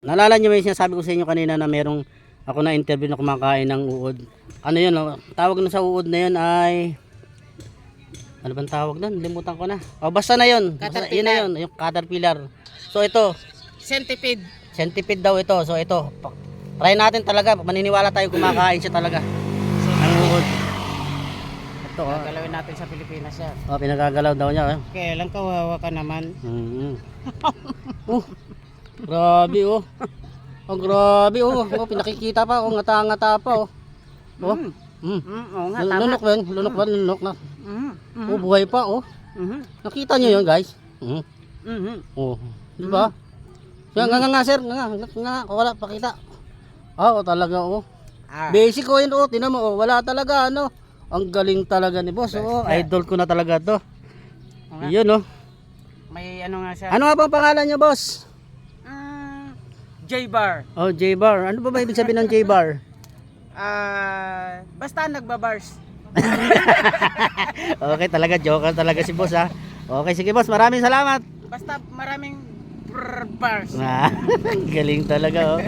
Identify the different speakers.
Speaker 1: Naalala niyo ba yung sinasabi ko sa inyo kanina na merong ako na interview na kumakain ng uod? Ano yun? Oh? Tawag na sa uod na yun ay... Ano bang tawag doon? Limutan ko na. O basta na yun. Basta, yun na yun. Yung caterpillar. So ito.
Speaker 2: Centipede.
Speaker 1: Centipede daw ito. So ito. Try natin talaga. Maniniwala tayo kumakain siya talaga. Ang uod. Ito. Oh.
Speaker 2: Galawin natin sa Pilipinas yan.
Speaker 1: Oh, pinagagalaw daw niya. Oh.
Speaker 2: Kailan kawawa ka naman?
Speaker 1: Grabe oh. Oh, grabe oh. Oh, pinakikita pa. Oh, ngata-ngata pa oh. Oh.
Speaker 2: Oo nga, tama.
Speaker 1: Lunok ba? Lunok ba? Lunok na. Oh, buhay pa oh. Nakita niyo 'yon, guys? Oh. Di ba? Yan nga sir, nga wala pakita. Oh, talaga oh. Basic ko 'yun oh, tinan mo oh, wala talaga ano. Ang galing talaga ni boss oh. Idol ko na talaga 'to. 'Yun oh.
Speaker 2: May ano nga siya.
Speaker 1: Ano nga bang pangalan niyo, boss?
Speaker 2: J-Bar.
Speaker 1: Oh, J-Bar. Ano ba ibig sabihin ng J-Bar?
Speaker 2: Basta nagbabars.
Speaker 1: Okay, talaga joker talaga si boss ha. Okay, sige boss, maraming salamat.
Speaker 2: Basta maraming bars.
Speaker 1: Galing talaga oh.